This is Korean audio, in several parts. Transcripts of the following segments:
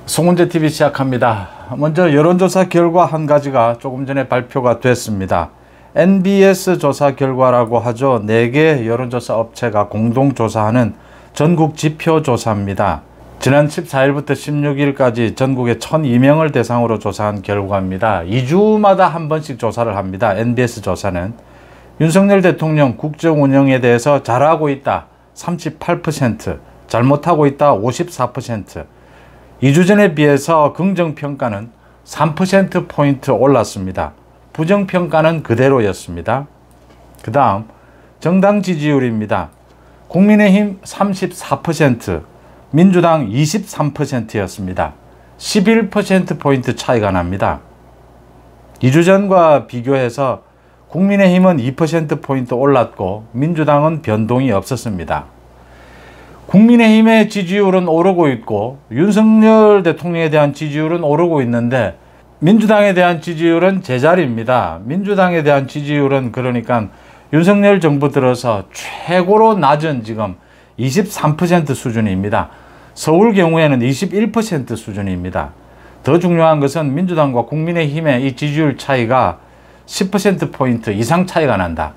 송은재TV 시작합니다. 먼저 여론조사 결과 한 가지가 조금 전에 발표가 됐습니다. NBS 조사 결과라고 하죠. 4개 여론조사 업체가 공동조사하는 전국 지표조사입니다. 지난 14일부터 16일까지 전국에 1002명을 대상으로 조사한 결과입니다. 2주마다 한 번씩 조사를 합니다. NBS 조사는 윤석열 대통령 국정 운영에 대해서 잘하고 있다 38%, 잘못하고 있다 54%, 2주 전에 비해서 긍정평가는 3%포인트 올랐습니다. 부정평가는 그대로였습니다. 그 다음 정당 지지율입니다. 국민의힘 34%, 민주당 23%였습니다. 11%포인트 차이가 납니다. 2주 전과 비교해서 국민의힘은 2%포인트 올랐고 민주당은 변동이 없었습니다. 국민의힘의 지지율은 오르고 있고 윤석열 대통령에 대한 지지율은 오르고 있는데 민주당에 대한 지지율은 제자리입니다. 민주당에 대한 지지율은 그러니까 윤석열 정부 들어서 최고로 낮은 지금 23% 수준입니다. 서울 경우에는 21% 수준입니다. 더 중요한 것은 민주당과 국민의힘의 이 지지율 차이가 10%포인트 이상 차이가 난다.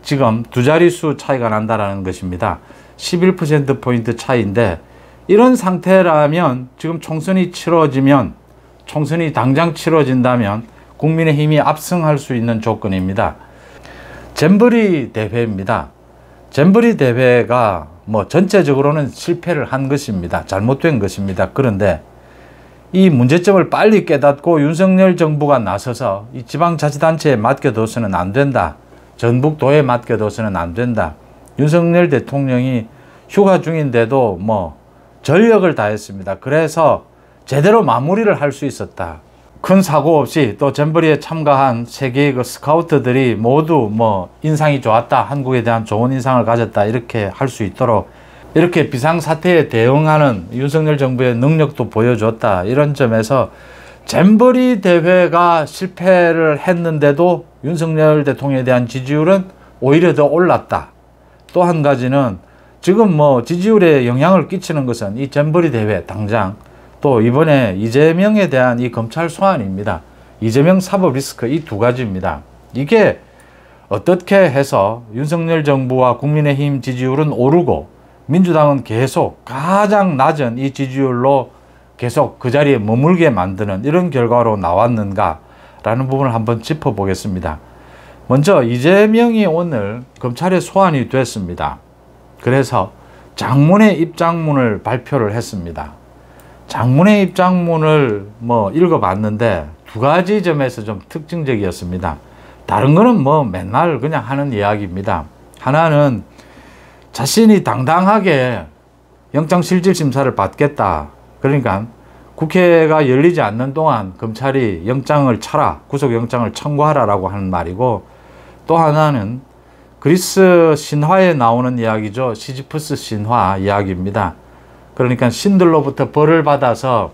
지금 두 자릿수 차이가 난다는 것입니다. 11%포인트 차이인데 이런 상태라면 지금 총선이 당장 치러진다면 국민의힘이 압승할 수 있는 조건입니다. 잼버리 대회입니다. 잼버리 대회가 전체적으로는 실패를 한 것입니다. 잘못된 것입니다. 그런데 이 문제점을 빨리 깨닫고 윤석열 정부가 나서서 이 지방자치단체에 맡겨둬서는 안 된다. 전북도에 맡겨둬서는 안 된다. 윤석열 대통령이 휴가 중인데도 전력을 다했습니다. 그래서 제대로 마무리를 할 수 있었다. 큰 사고 없이 또 잼버리에 참가한 세계의 그 스카우트들이 모두 인상이 좋았다. 한국에 대한 좋은 인상을 가졌다. 이렇게 할 수 있도록 이렇게 비상사태에 대응하는 윤석열 정부의 능력도 보여줬다. 이런 점에서 잼버리 대회가 실패를 했는데도 윤석열 대통령에 대한 지지율은 오히려 더 올랐다. 또 한 가지는 지금 지지율에 영향을 끼치는 것은 이 잼버리 대회 당장 또 이번에 이재명에 대한 이 검찰 소환입니다. 이재명 사법 리스크 이 두 가지입니다. 이게 어떻게 해서 윤석열 정부와 국민의힘 지지율은 오르고 민주당은 계속 가장 낮은 이 지지율로 계속 그 자리에 머물게 만드는 이런 결과로 나왔는가라는 부분을 한번 짚어보겠습니다. 먼저 이재명이 오늘 검찰에 소환이 됐습니다. 그래서 장문의 입장문을 발표를 했습니다. 장문의 입장문을 읽어봤는데 두 가지 점에서 좀 특징적이었습니다. 다른 거는 맨날 그냥 하는 이야기입니다. 하나는 자신이 당당하게 영장실질심사를 받겠다. 그러니까 국회가 열리지 않는 동안 검찰이 영장을 쳐라, 구속영장을 청구하라라고 하는 말이고, 또 하나는 그리스 신화에 나오는 이야기죠. 시지프스 신화 이야기입니다. 그러니까 신들로부터 벌을 받아서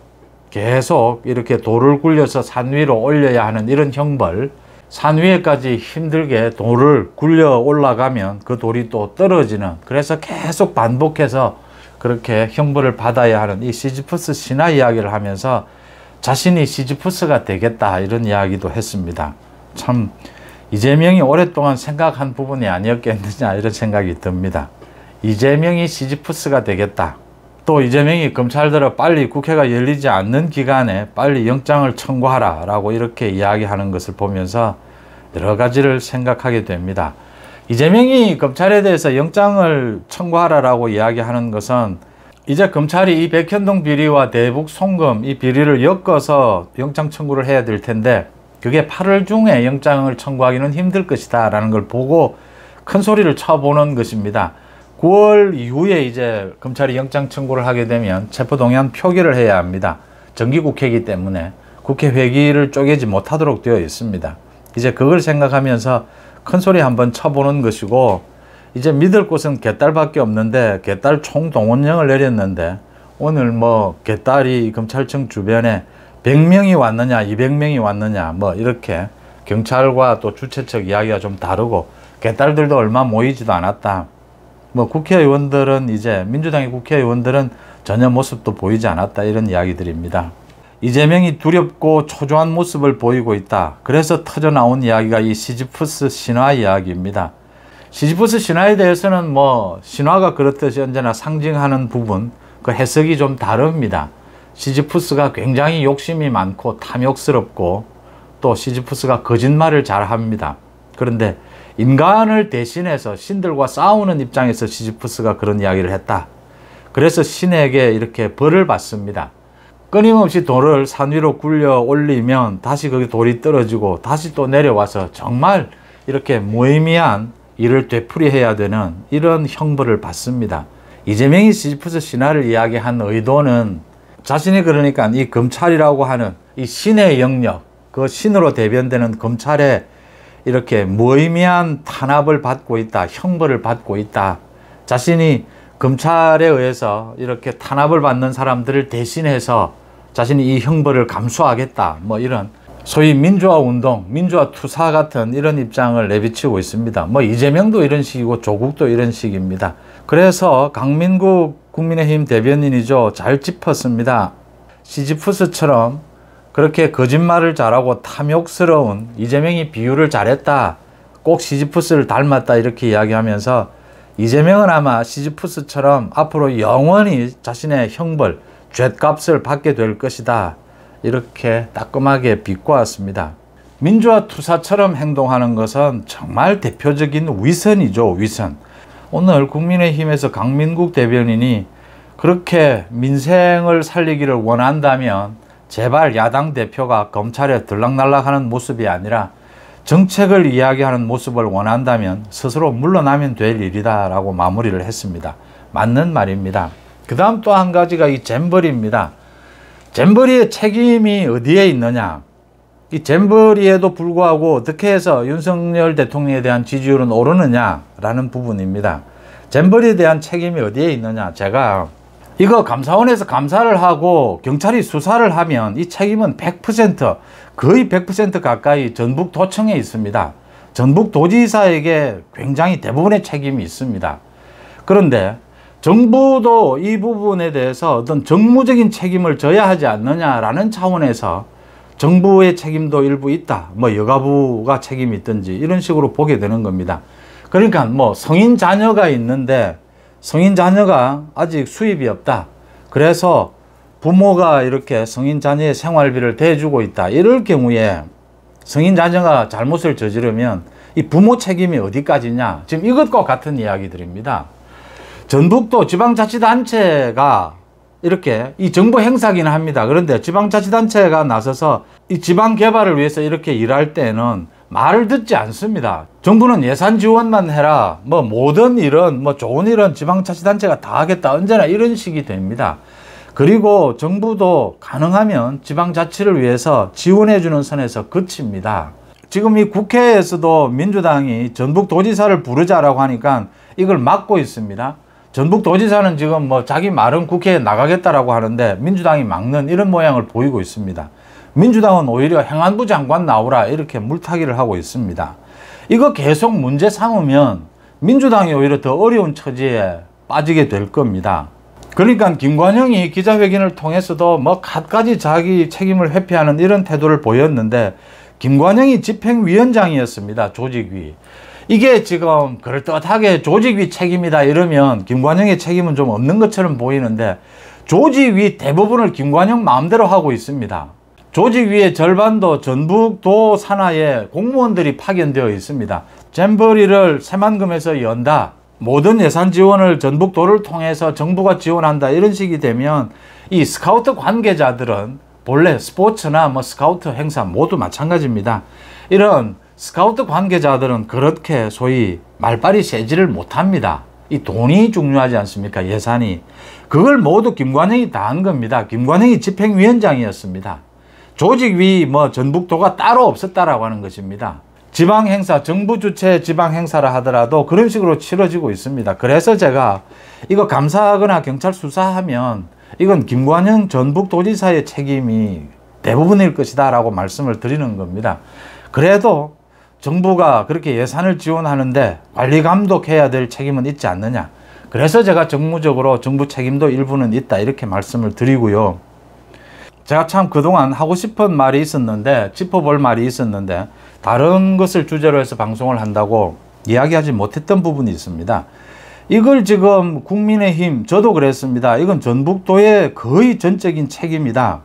계속 이렇게 돌을 굴려서 산 위로 올려야 하는 이런 형벌, 산 위에까지 힘들게 돌을 굴려 올라가면 그 돌이 또 떨어지는, 그래서 계속 반복해서 그렇게 형벌을 받아야 하는 이 시지프스 신화 이야기를 하면서 자신이 시지프스가 되겠다 이런 이야기도 했습니다. 참 이재명이 오랫동안 생각한 부분이 아니었겠느냐 이런 생각이 듭니다. 이재명이 시지프스가 되겠다. 또 이재명이 검찰들을 빨리 국회가 열리지 않는 기간에 빨리 영장을 청구하라 라고 이렇게 이야기하는 것을 보면서 여러 가지를 생각하게 됩니다. 이재명이 검찰에 대해서 영장을 청구하라 라고 이야기하는 것은 이제 검찰이 이 백현동 비리와 대북 송금 이 비리를 엮어서 영장 청구를 해야 될 텐데 그게 8월 중에 영장을 청구하기는 힘들 것이다 라는 걸 보고 큰 소리를 쳐보는 것입니다. 9월 이후에 이제 검찰이 영장 청구를 하게 되면 체포동의안 표결을 해야 합니다. 정기국회이기 때문에 국회 회기를 쪼개지 못하도록 되어 있습니다. 이제 그걸 생각하면서 큰 소리 한번 쳐보는 것이고, 이제 믿을 곳은 개딸밖에 없는데 개딸 총동원령을 내렸는데 오늘 개딸이 검찰청 주변에 100명이 왔느냐 200명이 왔느냐 이렇게 경찰과 또 주최측 이야기가 좀 다르고, 개딸들도 얼마 모이지도 않았다. 국회의원들은 이제 민주당의 국회의원들은 전혀 모습도 보이지 않았다, 이런 이야기들입니다. 이재명이 두렵고 초조한 모습을 보이고 있다. 그래서 터져나온 이야기가 이 시지프스 신화 이야기입니다. 시지프스 신화에 대해서는 뭐 신화가 그렇듯이 언제나 상징하는 부분, 그 해석이 좀 다릅니다. 시지프스가 굉장히 욕심이 많고 탐욕스럽고 또 시지프스가 거짓말을 잘 합니다. 그런데 인간을 대신해서 신들과 싸우는 입장에서 시지프스가 그런 이야기를 했다. 그래서 신에게 이렇게 벌을 받습니다. 끊임없이 돌을 산 위로 굴려 올리면 다시 거기 돌이 떨어지고 다시 또 내려와서 정말 이렇게 무의미한 일을 되풀이해야 되는 이런 형벌을 받습니다. 이재명이 시지프스 신화를 이야기한 의도는 자신이 그러니까 이 검찰이라고 하는 이 신의 영역, 그 신으로 대변되는 검찰에 이렇게 무의미한 탄압을 받고 있다, 형벌을 받고 있다. 자신이 검찰에 의해서 이렇게 탄압을 받는 사람들을 대신해서 자신이 이 형벌을 감수하겠다, 뭐 이런 소위 민주화 운동, 민주화 투사 같은 이런 입장을 내비치고 있습니다. 뭐 이재명도 이런 식이고 조국도 이런 식입니다. 그래서 강민국 국민의힘 대변인이죠, 잘 짚었습니다. 시지프스처럼 그렇게 거짓말을 잘하고 탐욕스러운 이재명이 비유를 잘했다, 꼭 시지프스를 닮았다, 이렇게 이야기하면서 이재명은 아마 시지프스처럼 앞으로 영원히 자신의 형벌, 죗값을 받게 될 것이다, 이렇게 따끔하게 비꼬았습니다. 민주화 투사처럼 행동하는 것은 정말 대표적인 위선이죠, 위선. 오늘 국민의힘에서 강민국 대변인이 그렇게 민생을 살리기를 원한다면 제발 야당 대표가 검찰에 들락날락하는 모습이 아니라 정책을 이야기하는 모습을 원한다면 스스로 물러나면 될 일이다 라고 마무리를 했습니다. 맞는 말입니다. 그 다음 또 한 가지가 이 잼버리입니다. 잼버리의 책임이 어디에 있느냐. 이 잼버리에도 불구하고 어떻게 해서 윤석열 대통령에 대한 지지율은 오르느냐라는 부분입니다. 잼버리에 대한 책임이 어디에 있느냐. 제가 이거 감사원에서 감사를 하고 경찰이 수사를 하면 이 책임은 100%, 거의 100% 가까이 전북도청에 있습니다. 전북도지사에게 굉장히 대부분의 책임이 있습니다. 그런데 정부도 이 부분에 대해서 어떤 정무적인 책임을 져야 하지 않느냐라는 차원에서 정부의 책임도 일부 있다, 뭐 여가부가 책임이 있든지 이런 식으로 보게 되는 겁니다. 그러니까 뭐 성인 자녀가 있는데 성인 자녀가 아직 수입이 없다, 그래서 부모가 이렇게 성인 자녀의 생활비를 대주고 있다, 이럴 경우에 성인 자녀가 잘못을 저지르면 이 부모 책임이 어디까지냐, 지금 이것과 같은 이야기들입니다. 전북도 지방자치단체가 이렇게 이 정부 행사기는 합니다. 그런데 지방자치단체가 나서서 이 지방 개발을 위해서 이렇게 일할 때는 말을 듣지 않습니다. 정부는 예산 지원만 해라, 뭐 모든 일은, 뭐 좋은 일은 지방자치단체가 다 하겠다, 언제나 이런 식이 됩니다. 그리고 정부도 가능하면 지방자치를 위해서 지원해주는 선에서 그칩니다. 지금 이 국회에서도 민주당이 전북도지사를 부르자라고 하니까 이걸 막고 있습니다. 전북도지사는 지금 뭐 자기 말은 국회에 나가겠다라고 하는데 민주당이 막는 이런 모양을 보이고 있습니다. 민주당은 오히려 행안부 장관 나오라, 이렇게 물타기를 하고 있습니다. 이거 계속 문제 삼으면 민주당이 오히려 더 어려운 처지에 빠지게 될 겁니다. 그러니까 김관영이 기자회견을 통해서도 뭐 갖가지 자기 책임을 회피하는 이런 태도를 보였는데, 김관영이 집행위원장이었습니다. 조직위. 이게 지금 그럴듯하게 조직위 책임이다 이러면 김관영의 책임은 좀 없는 것처럼 보이는데, 조직위 대부분을 김관영 마음대로 하고 있습니다. 조직위의 절반도 전북도 산하에 공무원들이 파견되어 있습니다. 잼버리를 새만금에서 연다, 모든 예산 지원을 전북도를 통해서 정부가 지원한다, 이런 식이 되면 이 스카우트 관계자들은 본래 스포츠나 뭐 스카우트 행사 모두 마찬가지입니다. 이런 스카우트 관계자들은 그렇게 소위 말빨이 세지를 못합니다. 이 돈이 중요하지 않습니까? 예산이. 그걸 모두 김관영이 다 한 겁니다. 김관영이 집행위원장이었습니다. 조직위 뭐 전북도가 따로 없었다라고 하는 것입니다. 지방행사, 정부 주최 지방행사라 하더라도 그런 식으로 치러지고 있습니다. 그래서 제가 이거 감사하거나 경찰 수사하면 이건 김관영 전북도지사의 책임이 대부분일 것이다 라고 말씀을 드리는 겁니다. 그래도 정부가 그렇게 예산을 지원하는데 관리 감독해야 될 책임은 있지 않느냐. 그래서 제가 정무적으로 정부 책임도 일부는 있다 이렇게 말씀을 드리고요. 제가 참 그동안 하고 싶은 말이 있었는데, 짚어볼 말이 있었는데 다른 것을 주제로 해서 방송을 한다고 이야기하지 못했던 부분이 있습니다. 이걸 지금 국민의힘, 저도 그랬습니다. 이건 전북도의 거의 전적인 책임이다,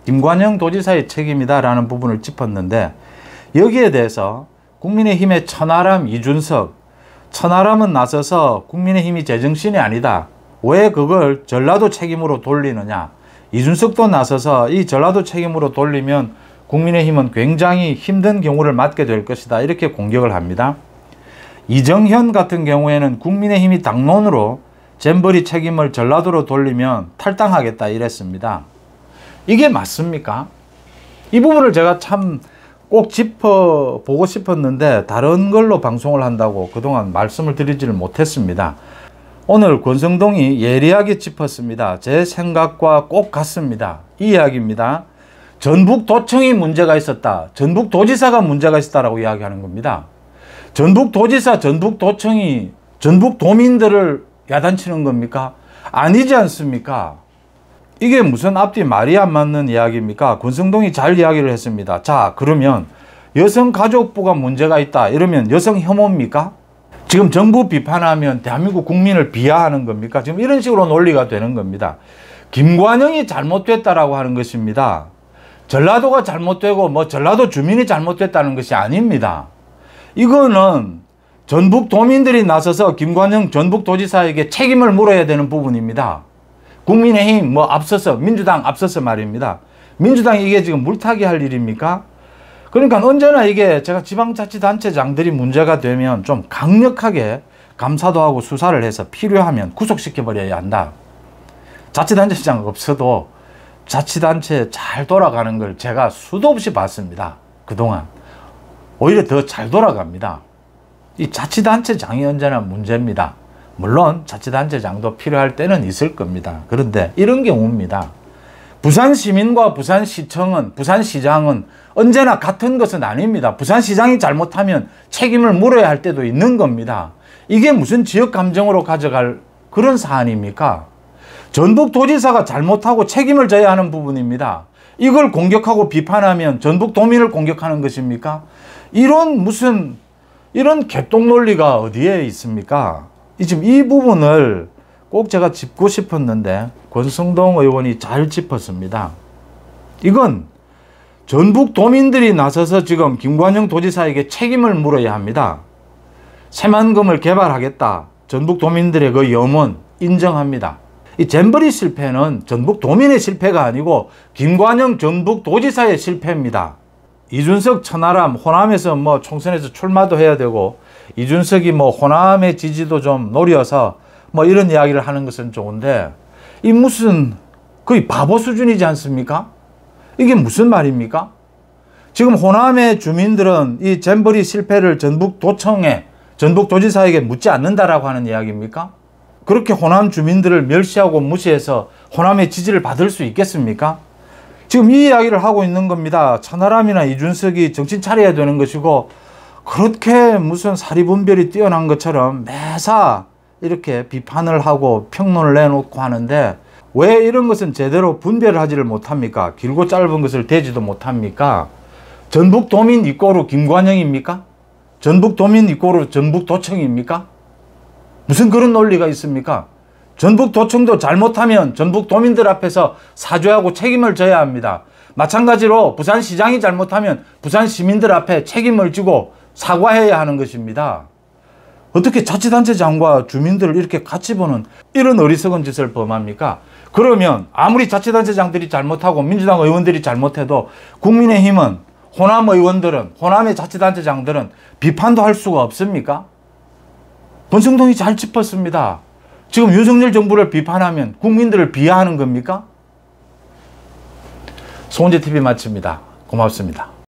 김관영 도지사의 책임이다 라는 부분을 짚었는데, 여기에 대해서 국민의힘의 천하람, 이준석, 천하람은 나서서 국민의힘이 제정신이 아니다, 왜 그걸 전라도 책임으로 돌리느냐, 이준석도 나서서 이 전라도 책임으로 돌리면 국민의힘은 굉장히 힘든 경우를 맞게 될 것이다 이렇게 공격을 합니다. 이정현 같은 경우에는 국민의힘이 당론으로 잼버리 책임을 전라도로 돌리면 탈당하겠다 이랬습니다. 이게 맞습니까? 이 부분을 제가 참 꼭 짚어보고 싶었는데 다른 걸로 방송을 한다고 그동안 말씀을 드리지를 못했습니다. 오늘 권성동이 예리하게 짚었습니다. 제 생각과 꼭 같습니다. 이 이야기입니다. 전북도청이 문제가 있었다, 전북도지사가 문제가 있었다라고 이야기하는 겁니다. 전북도지사, 전북도청이 전북도민들을 야단치는 겁니까? 아니지 않습니까? 이게 무슨 앞뒤 말이 안 맞는 이야기입니까? 권성동이 잘 이야기를 했습니다. 자, 그러면 여성가족부가 문제가 있다 이러면 여성 혐오입니까? 지금 정부 비판하면 대한민국 국민을 비하하는 겁니까? 지금 이런 식으로 논리가 되는 겁니다. 김관영이 잘못됐다라고 하는 것입니다. 전라도가 잘못되고 뭐 전라도 주민이 잘못됐다는 것이 아닙니다. 이거는 전북도민들이 나서서 김관영 전북도지사에게 책임을 물어야 되는 부분입니다. 국민의힘 뭐 앞서서, 민주당 앞서서 말입니다. 민주당이 이게 지금 물타기 할 일입니까? 그러니까 언제나 이게 제가 지방자치단체장들이 문제가 되면 좀 강력하게 감사도 하고 수사를 해서 필요하면 구속시켜버려야 한다. 자치단체장 없어도 자치단체 잘 돌아가는 걸 제가 수도 없이 봤습니다. 그동안. 오히려 더 잘 돌아갑니다. 이 자치단체장이 언제나 문제입니다. 물론 자치단체장도 필요할 때는 있을 겁니다. 그런데 이런 경우입니다. 부산시민과 부산시청은, 부산시장은 언제나 같은 것은 아닙니다. 부산시장이 잘못하면 책임을 물어야 할 때도 있는 겁니다. 이게 무슨 지역감정으로 가져갈 그런 사안입니까? 전북도지사가 잘못하고 책임을 져야 하는 부분입니다. 이걸 공격하고 비판하면 전북도민을 공격하는 것입니까? 이런 개똥 논리가 어디에 있습니까? 지금 이 부분을 꼭 제가 짚고 싶었는데 권성동 의원이 잘 짚었습니다. 이건 전북도민들이 나서서 지금 김관영 도지사에게 책임을 물어야 합니다. 새만금을 개발하겠다, 전북도민들의 그 염원 인정합니다. 이 잼버리 실패는 전북도민의 실패가 아니고 김관영 전북도지사의 실패입니다. 이준석, 천하람, 호남에서 뭐 총선에서 출마도 해야 되고, 이준석이 뭐 호남의 지지도 좀 노려서 뭐 이런 이야기를 하는 것은 좋은데, 이 무슨 거의 바보 수준이지 않습니까? 이게 무슨 말입니까? 지금 호남의 주민들은 이 잼버리 실패를 전북도청에, 전북도지사에게 묻지 않는다라고 하는 이야기입니까? 그렇게 호남 주민들을 멸시하고 무시해서 호남의 지지를 받을 수 있겠습니까? 지금 이 이야기를 하고 있는 겁니다. 천하람이나 이준석이 정신 차려야 되는 것이고, 그렇게 무슨 사리분별이 뛰어난 것처럼 매사 이렇게 비판을 하고 평론을 내놓고 하는데, 왜 이런 것은 제대로 분별을 하지를 못합니까? 길고 짧은 것을 대지도 못합니까? 전북도민 이꼬르 김관영입니까? 전북도민 이꼬르 전북도청입니까? 무슨 그런 논리가 있습니까? 전북도청도 잘못하면 전북도민들 앞에서 사죄하고 책임을 져야 합니다. 마찬가지로 부산시장이 잘못하면 부산시민들 앞에 책임을 지고 사과해야 하는 것입니다. 어떻게 자치단체장과 주민들을 이렇게 같이 보는 이런 어리석은 짓을 범합니까? 그러면 아무리 자치단체장들이 잘못하고 민주당 의원들이 잘못해도 국민의힘은, 호남 의원들은, 호남의 자치단체장들은 비판도 할 수가 없습니까? 권성동이 잘 짚었습니다. 지금 윤석열 정부를 비판하면 국민들을 비하하는 겁니까? 송은재TV 마칩니다. 고맙습니다.